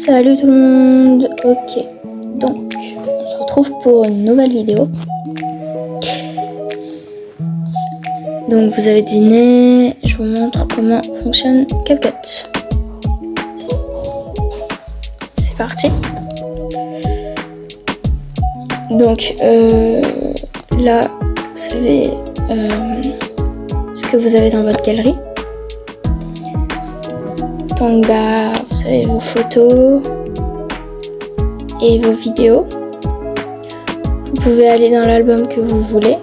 Salut tout le monde. Ok, donc on se retrouve pour une nouvelle vidéo. Donc vous avez dîné, je vous montre comment fonctionne CapCut. C'est parti. Donc là vous savez ce que vous avez dans votre galerie. Donc vous savez vos photos et vos vidéos. Vous pouvez aller dans l'album que vous voulez.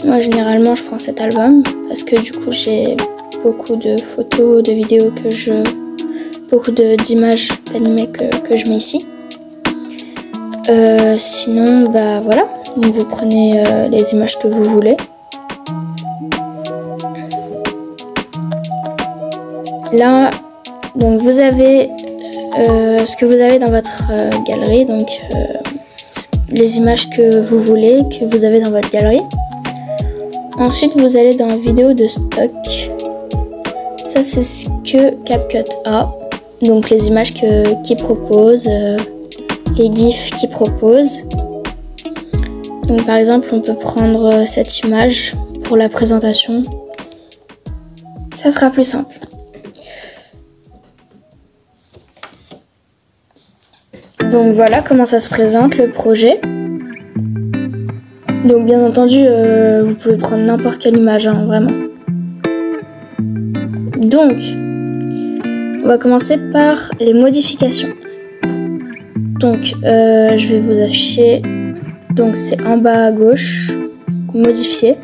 Moi généralement je prends cet album parce que du coup j'ai beaucoup de photos, de vidéos beaucoup d'images d'animés que je mets ici. Sinon voilà, donc vous prenez les images que vous voulez. Là, donc vous avez ce que vous avez dans votre galerie, donc les images que vous voulez, que vous avez dans votre galerie. Ensuite, vous allez dans vidéo de stock. Ça, c'est ce que CapCut a. Donc les images qu'il propose, les GIFs qu'il propose. Donc par exemple, on peut prendre cette image pour la présentation. Ça sera plus simple. Donc voilà comment ça se présente le projet. Donc bien entendu, vous pouvez prendre n'importe quelle image, hein, vraiment. Donc, on va commencer par les modifications. Donc, je vais vous afficher. Donc c'est en bas à gauche, modifier.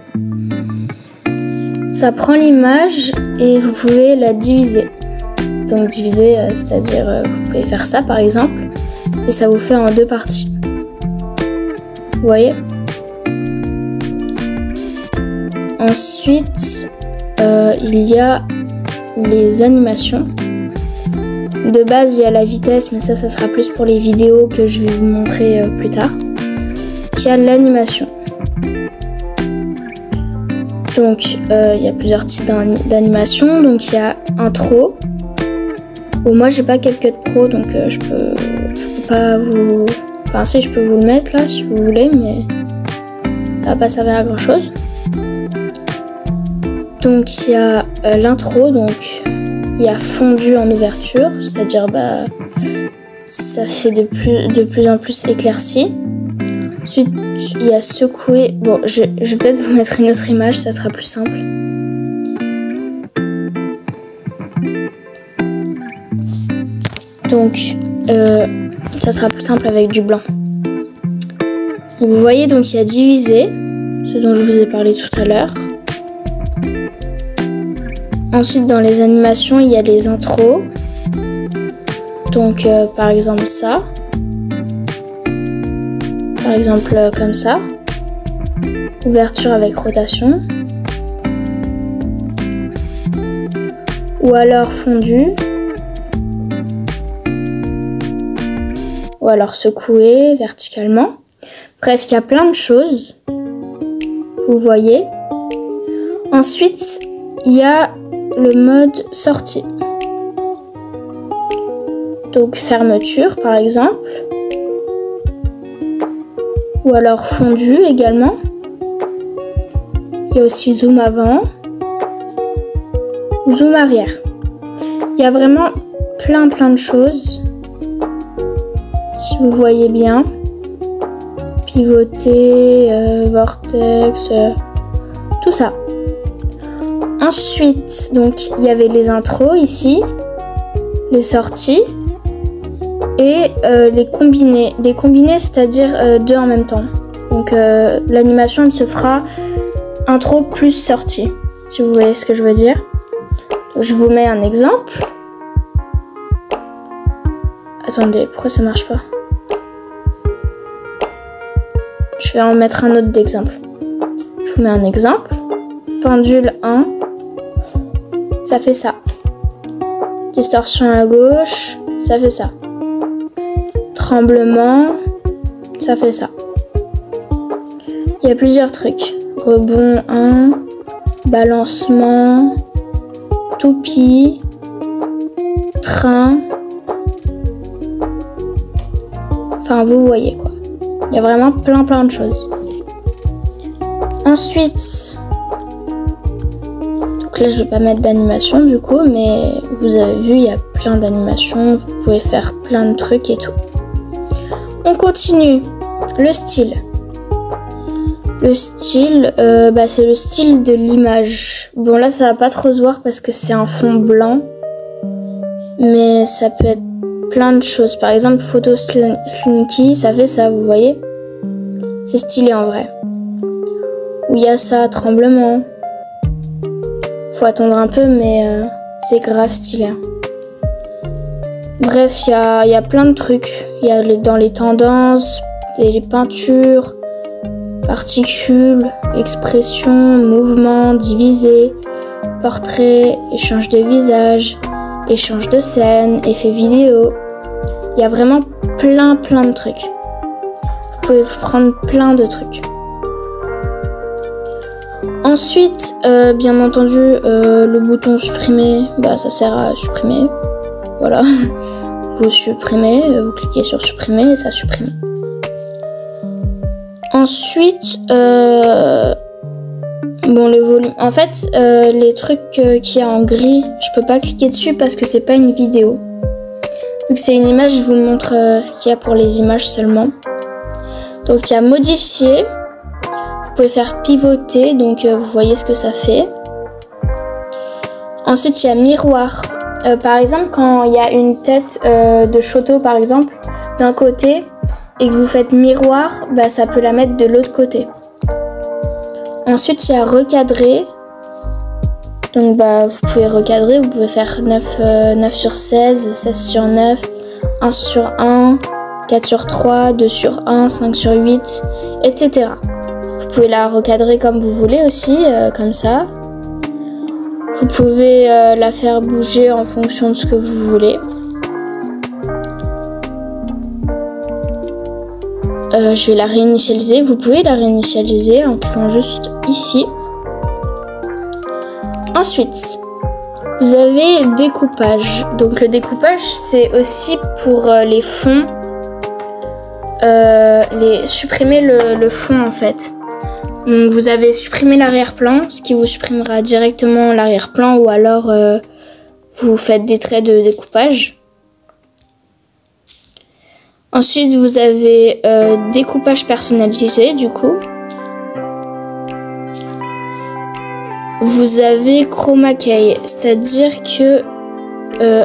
Ça prend l'image et vous pouvez la diviser. Donc diviser, c'est-à-dire vous pouvez faire ça par exemple. Et ça vous fait en deux parties. Vous voyez? Ensuite, il y a les animations. De base, il y a la vitesse, mais ça sera plus pour les vidéos que je vais vous montrer plus tard. Il y a l'animation. Donc, il y a plusieurs types d'animation. Donc, il y a intro. Bon, moi, j'ai pas CapCut Pro, donc je peux pas vous... Enfin, si, je peux vous le mettre là, si vous voulez, mais ça va pas servir à grand-chose. Donc, il y a l'intro, donc il y a fondu en ouverture, c'est-à-dire, ça fait de plus en plus éclairci. Ensuite, il y a secoué. Bon, je vais peut-être vous mettre une autre image, ça sera plus simple. Donc, ça sera plus simple avec du blanc. Vous voyez, donc il y a divisé, ce dont je vous ai parlé tout à l'heure. Ensuite, dans les animations, il y a les intros. Donc, par exemple ça. Par exemple, comme ça. Ouverture avec rotation. Ou alors fondu. Ou alors secoué verticalement. Bref, il y a plein de choses. Vous voyez. Ensuite, il y a le mode sortie. Donc fermeture par exemple. Ou alors fondu également. Il y a aussi zoom avant. Zoom arrière. Il y a vraiment plein de choses. Si vous voyez bien. Pivoter, vortex, tout ça. Ensuite, donc il y avait les intros ici, les sorties et les combinés. Les combinés, c'est-à-dire deux en même temps. Donc l'animation, elle se fera intro plus sortie, si vous voyez ce que je veux dire. Donc, je vous mets un exemple. Attendez, pourquoi ça marche pas? Je vais en mettre un autre d'exemple. Je vous mets un exemple. Pendule 1. Ça fait ça. Distorsion à gauche, ça fait ça. Tremblement, ça fait ça. Il y a plusieurs trucs. Rebond 1, balancement, toupie, train. Enfin, vous voyez quoi. Il y a vraiment plein de choses. Ensuite, donc là je vais pas mettre d'animation du coup, mais vous avez vu, il y a plein d'animations. Vous pouvez faire plein de trucs et tout. On continue. Le style. Le style, c'est le style de l'image. Bon là ça va pas trop se voir parce que c'est un fond blanc. Mais ça peut être plein de choses. Par exemple, photo slinky, ça fait ça, vous voyez. C'est stylé en vrai. Où il y a ça, tremblement. Faut attendre un peu, mais c'est grave stylé. Bref, il y a plein de trucs. Il y a dans les tendances, les peintures, particules, expression, mouvement, divisé, portrait, échange de visage, échange de scène, effet vidéo. Il y a vraiment plein de trucs. Vous pouvez prendre plein de trucs. Ensuite, bien entendu, le bouton supprimer, ça sert à supprimer. Voilà. Vous supprimez, vous cliquez sur supprimer et ça supprime. Ensuite, le volume. En fait, les trucs qu'il y a en gris, je peux pas cliquer dessus parce que c'est pas une vidéo. Donc c'est une image, je vous montre ce qu'il y a pour les images seulement. Donc il y a modifier. Vous pouvez faire pivoter, donc vous voyez ce que ça fait. Ensuite il y a miroir. Par exemple, quand il y a une tête de Shoto par exemple d'un côté et que vous faites miroir, ça peut la mettre de l'autre côté. Ensuite, il y a recadrer. Donc, vous pouvez recadrer. Vous pouvez faire 9 sur 16, 16 sur 9, 1 sur 1, 4 sur 3, 2 sur 1, 5 sur 8, etc. Vous pouvez la recadrer comme vous voulez aussi, comme ça. Vous pouvez la faire bouger en fonction de ce que vous voulez. Je vais la réinitialiser. Vous pouvez la réinitialiser en cliquant juste ici. Ensuite, vous avez découpage. Donc le découpage, c'est aussi pour les fonds. Supprimer le fond en fait. Donc, vous avez supprimé l'arrière-plan, ce qui vous supprimera directement l'arrière-plan, ou alors vous faites des traits de découpage. Ensuite, vous avez découpage personnalisé, du coup. Vous avez chroma key, c'est-à-dire que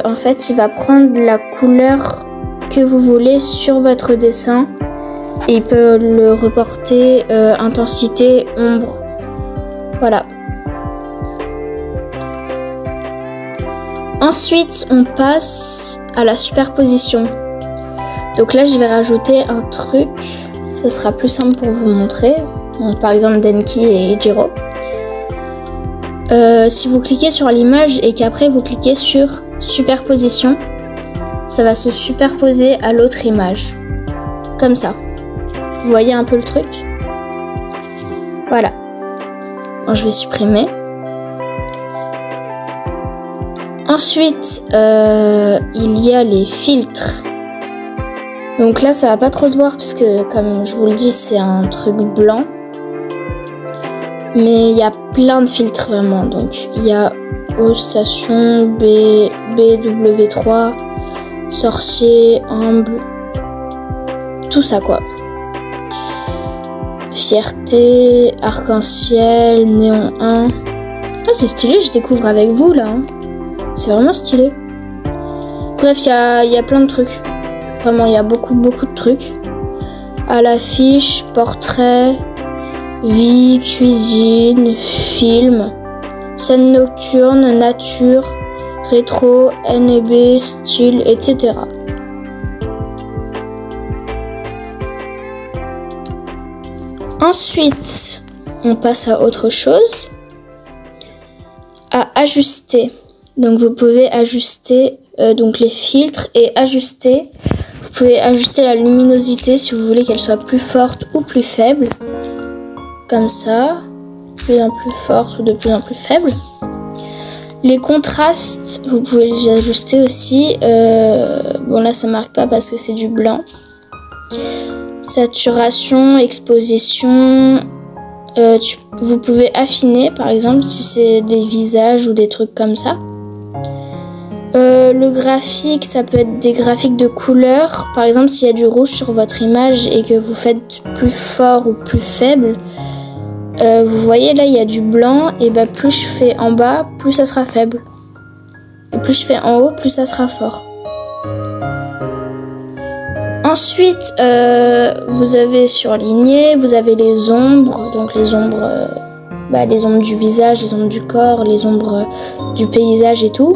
en fait, il va prendre la couleur que vous voulez sur votre dessin et il peut le reporter intensité, ombre. Voilà. Ensuite, on passe à la superposition. Donc là, je vais rajouter un truc. Ce sera plus simple pour vous montrer. Donc, par exemple, Denki et Jiro. Si vous cliquez sur l'image et qu'après vous cliquez sur superposition, ça va se superposer à l'autre image. Comme ça. Vous voyez un peu le truc? Voilà. Bon, je vais supprimer. Ensuite, il y a les filtres. Donc là, ça va pas trop se voir parce que, comme je vous le dis, c'est un truc blanc. Mais il y a plein de filtres vraiment. Donc il y a O station, BW3, sorcier, humble, tout ça quoi. Fierté, arc-en-ciel, néon 1. Ah, c'est stylé, je découvre avec vous là. Hein. C'est vraiment stylé. Bref, il y a plein de trucs. Vraiment, il y a beaucoup de trucs. À l'affiche, portrait, vie, cuisine, film, scène nocturne, nature, rétro, NB, style, etc. Ensuite, on passe à autre chose. À ajuster. Donc vous pouvez ajuster donc les filtres et ajuster. Vous pouvez ajuster la luminosité si vous voulez qu'elle soit plus forte ou plus faible. Comme ça. plus en plus fortes ou de plus en plus faibles. Les contrastes, vous pouvez les ajuster aussi. Bon là ça marque pas parce que c'est du blanc. Saturation, exposition. Vous pouvez affiner par exemple si c'est des visages ou des trucs comme ça. Le graphique, ça peut être des graphiques de couleurs. Par exemple, s'il y a du rouge sur votre image et que vous faites plus fort ou plus faible, vous voyez là, il y a du blanc. Et bah, plus je fais en bas, plus ça sera faible. Et plus je fais en haut, plus ça sera fort. Ensuite, vous avez surligné, vous avez les ombres. Donc les ombres, les ombres du visage, les ombres du corps, les ombres du paysage et tout.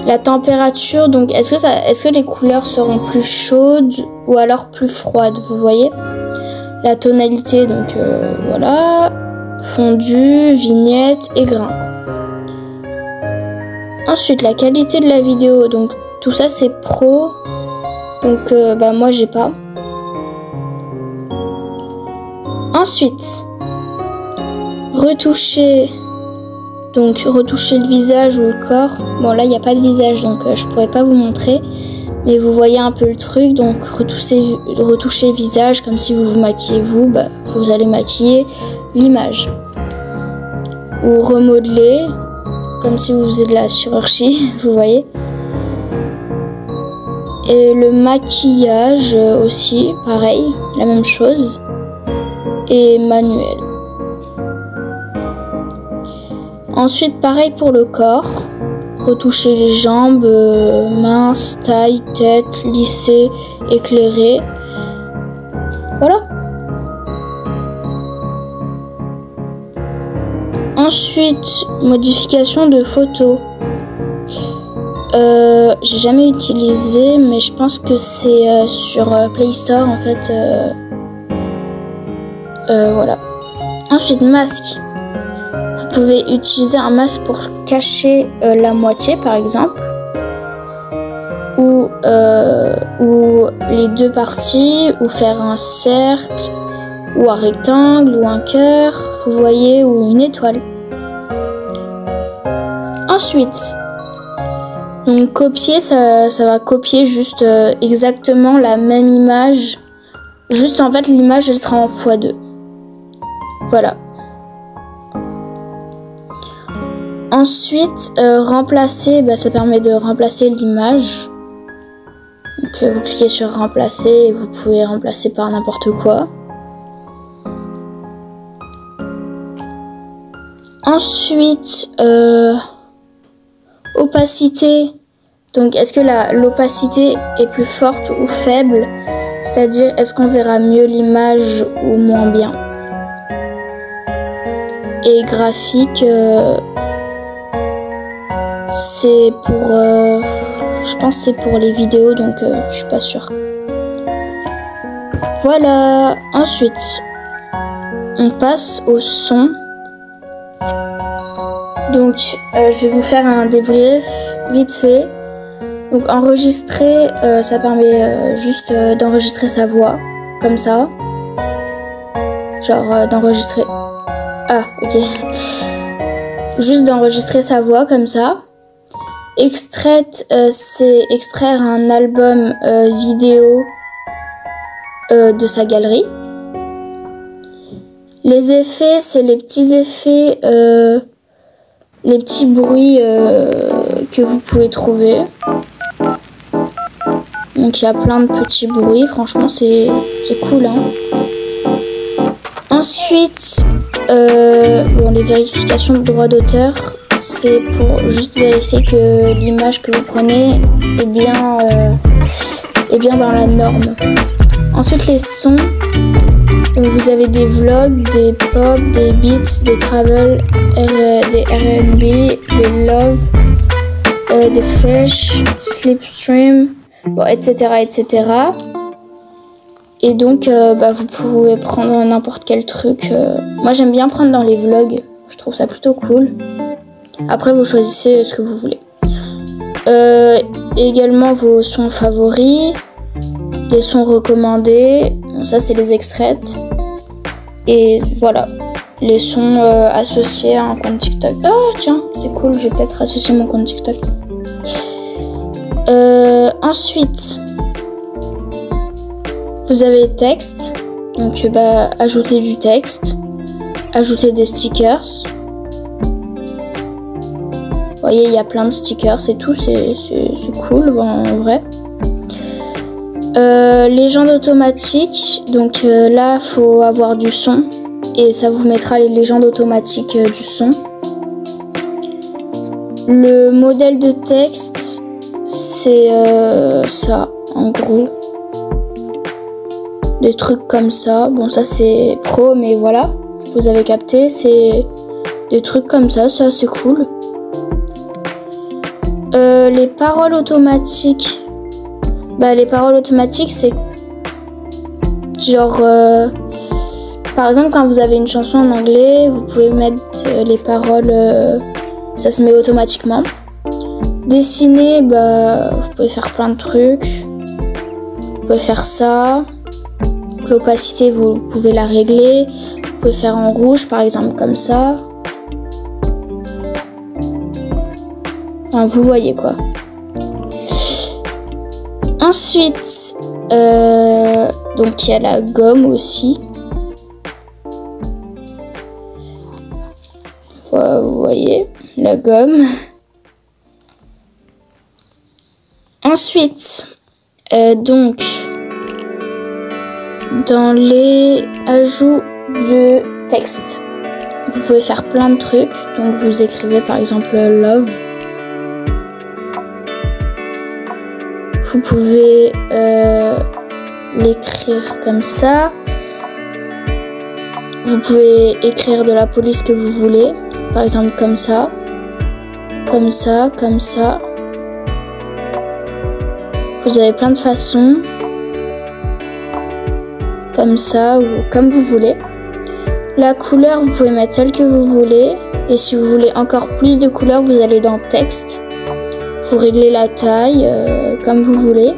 La température, donc est-ce que les couleurs seront plus chaudes ou alors plus froides, vous voyez? La tonalité, donc voilà, fondu, vignette et grain. Ensuite, la qualité de la vidéo, donc tout ça c'est pro, donc moi j'ai pas. Ensuite, retoucher. Donc retoucher le visage ou le corps. Bon là il n'y a pas de visage donc je pourrais pas vous montrer. Mais vous voyez un peu le truc. Donc retoucher le visage comme si vous vous maquillez vous. Vous allez maquiller l'image. Ou remodeler comme si vous faisiez de la chirurgie. Vous voyez. Et le maquillage aussi. Pareil. La même chose. Et manuel. Ensuite, pareil pour le corps. Retoucher les jambes, minces, taille, tête, lissée, éclairée. Voilà. Ensuite, modification de photos. J'ai jamais utilisé, mais je pense que c'est sur Play Store en fait. Voilà. Ensuite, masque. Vous pouvez utiliser un masque pour cacher la moitié par exemple ou les deux parties ou faire un cercle ou un rectangle ou un cœur, vous voyez, ou une étoile. Ensuite, donc copier, ça va copier juste exactement la même image, juste en fait l'image elle sera en x2. Voilà. Ensuite, remplacer, ça permet de remplacer l'image. Donc vous cliquez sur remplacer et vous pouvez remplacer par n'importe quoi. Ensuite, opacité. Donc est-ce que l'opacité est plus forte ou faible? C'est-à-dire est-ce qu'on verra mieux l'image ou moins bien? Et graphique, c'est pour, je pense que c'est pour les vidéos, donc je suis pas sûre. Voilà. Ensuite, on passe au son. Donc, je vais vous faire un débrief vite fait. Donc, enregistrer, ça permet juste d'enregistrer sa voix, comme ça. Genre d'enregistrer. Ah, ok. Juste d'enregistrer sa voix comme ça. Extraite, c'est extraire un album vidéo de sa galerie. Les effets, c'est les petits effets, les petits bruits que vous pouvez trouver. Donc il y a plein de petits bruits, franchement c'est cool, hein. Ensuite, les vérifications de droit d'auteur, c'est pour juste vérifier que l'image que vous prenez est bien dans la norme. Ensuite, les sons. Donc, vous avez des vlogs, des pop, des beats, des travel, des R&B, des love, des fresh, slipstream, etc., etc. Et donc, vous pouvez prendre n'importe quel truc. Moi, j'aime bien prendre dans les vlogs. Je trouve ça plutôt cool. Après, vous choisissez ce que vous voulez. Également, vos sons favoris. Les sons recommandés. Bon, ça, c'est les extraits. Et voilà. les sons associés à un compte TikTok. Ah tiens, c'est cool, je vais peut-être associer mon compte TikTok. Ensuite, vous avez les textes. Donc ajouter du texte, ajouter des stickers. Vous voyez, il y a plein de stickers et tout, c'est cool en vrai. Légende automatique, donc là faut avoir du son et ça vous mettra les légendes automatiques du son. Le modèle de texte, c'est ça en gros. Des trucs comme ça, bon ça c'est pro mais voilà, vous avez capté, c'est des trucs comme ça c'est cool. Les paroles automatiques, les paroles automatiques c'est genre par exemple quand vous avez une chanson en anglais, vous pouvez mettre les paroles, ça se met automatiquement. Dessiner, vous pouvez faire plein de trucs, vous pouvez faire ça. L'opacité, vous pouvez la régler. Vous pouvez faire en rouge, par exemple, comme ça. Enfin, vous voyez quoi. Ensuite, donc il y a la gomme aussi. Voilà, vous voyez, la gomme. Ensuite, donc... dans les ajouts de texte, vous pouvez faire plein de trucs. Donc vous écrivez par exemple love. Vous pouvez l'écrire comme ça. Vous pouvez écrire de la police que vous voulez. Par exemple comme ça. Comme ça, comme ça. Vous avez plein de façons. Comme ça ou comme vous voulez. La couleur, vous pouvez mettre celle que vous voulez. Et si vous voulez encore plus de couleurs, vous allez dans texte. Vous réglez la taille comme vous voulez.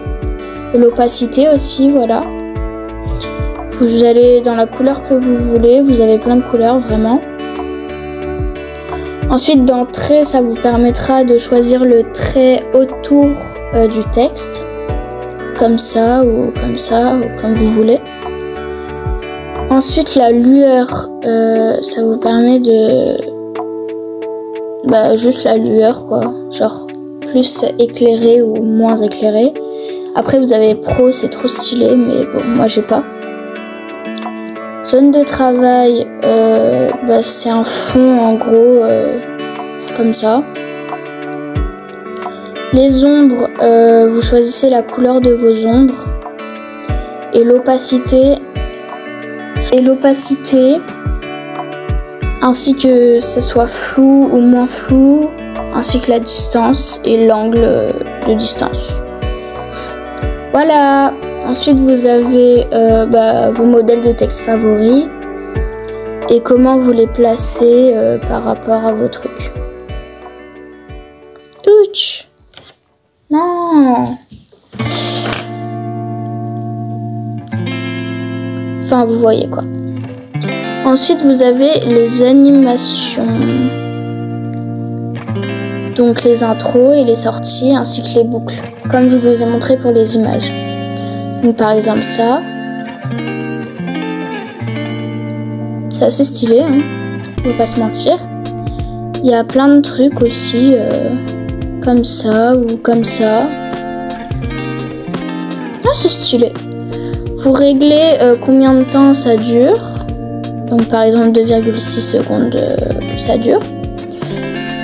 Et l'opacité aussi, voilà. Vous allez dans la couleur que vous voulez. Vous avez plein de couleurs, vraiment. Ensuite, dans trait, ça vous permettra de choisir le trait autour du texte. Comme ça ou comme vous voulez. Ensuite, la lueur, ça vous permet de... juste la lueur, quoi. Genre, plus éclairé ou moins éclairé. Après, vous avez pro, c'est trop stylé, mais bon, moi, j'ai pas. Zone de travail, c'est un fond, en gros, comme ça. Les ombres, vous choisissez la couleur de vos ombres. Et l'opacité... ainsi que ce soit flou ou moins flou, ainsi que la distance et l'angle de distance. Voilà. Ensuite vous avez vos modèles de texte favoris et comment vous les placez par rapport à vos trucs. Ouch. Non. Enfin, vous voyez quoi. Ensuite, vous avez les animations. Donc les intros et les sorties, ainsi que les boucles. Comme je vous ai montré pour les images. Donc par exemple ça. C'est assez stylé, hein. On va pas se mentir. Il y a plein de trucs aussi, comme ça ou comme ça. Ah, c'est stylé. Vous réglez combien de temps ça dure. Donc par exemple 2,6 secondes que ça dure.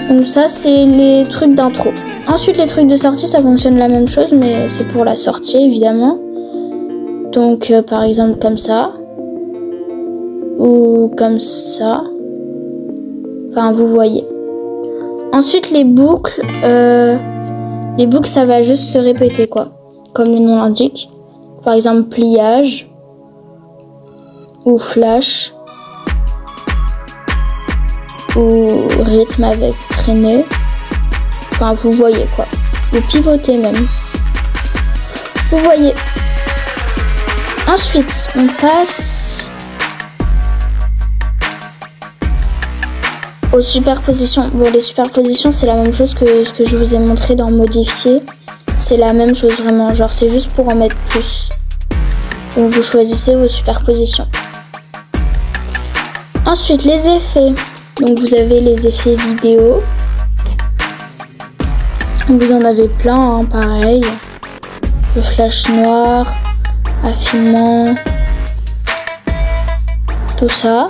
Donc ça c'est les trucs d'intro. Ensuite les trucs de sortie ça fonctionne la même chose mais c'est pour la sortie évidemment. Donc par exemple comme ça. Ou comme ça. Enfin vous voyez. Ensuite les boucles ça va juste se répéter quoi. Comme le nom l'indique. Par exemple pliage. Ou flash. Ou rythme avec traînée. Enfin vous voyez quoi. Ou pivoter même. Vous voyez. Ensuite on passe aux superpositions. Bon, les superpositions, c'est la même chose que ce que je vous ai montré dans modifier. C'est la même chose vraiment, genre c'est juste pour en mettre plus. Donc vous choisissez vos superpositions. Ensuite, les effets. Donc vous avez les effets vidéo. Vous en avez plein, hein, pareil. Le flash noir, affinement, tout ça.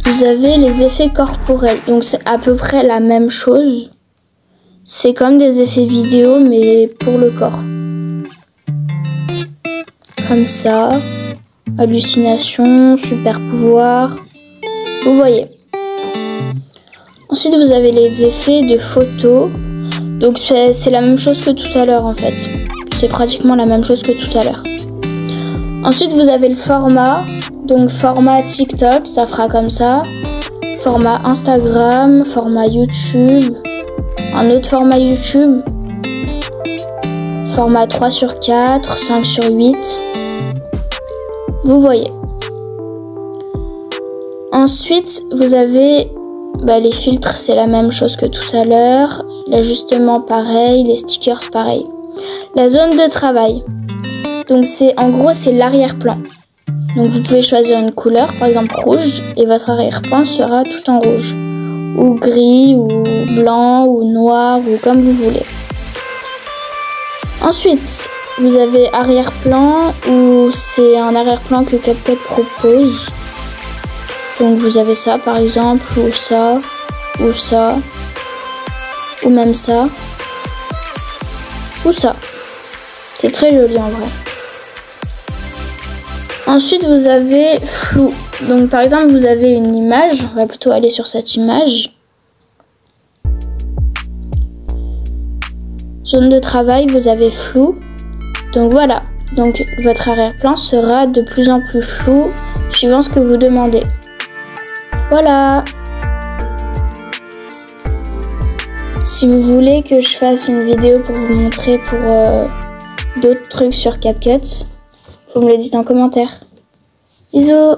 Vous avez les effets corporels, donc c'est à peu près la même chose. C'est comme des effets vidéo, mais pour le corps. Comme ça. Hallucination, super pouvoir. Vous voyez. Ensuite, vous avez les effets de photo. Donc c'est la même chose que tout à l'heure en fait. C'est pratiquement la même chose que tout à l'heure. Ensuite, vous avez le format. Donc format TikTok, ça fera comme ça. Format Instagram, format YouTube. Un autre format YouTube. Format 3/4, 5/8. Vous voyez. Ensuite, vous avez les filtres, c'est la même chose que tout à l'heure. L'ajustement, pareil. Les stickers, pareil. La zone de travail. Donc, en gros, c'est l'arrière-plan. Donc, vous pouvez choisir une couleur, par exemple rouge, et votre arrière-plan sera tout en rouge. Ou gris, ou blanc, ou noir, ou comme vous voulez. Ensuite, vous avez arrière-plan, où c'est un arrière-plan que CapCut propose. Donc vous avez ça par exemple, ou ça, ou même ça, ou ça. C'est très joli en vrai. Ensuite vous avez flou. Donc par exemple vous avez une image, on va plutôt aller sur cette image. Zone de travail, vous avez flou. Donc voilà, donc votre arrière-plan sera de plus en plus flou suivant ce que vous demandez. Voilà. Si vous voulez que je fasse une vidéo pour vous montrer pour d'autres trucs sur CapCut, vous me le dites en commentaire. Bisous.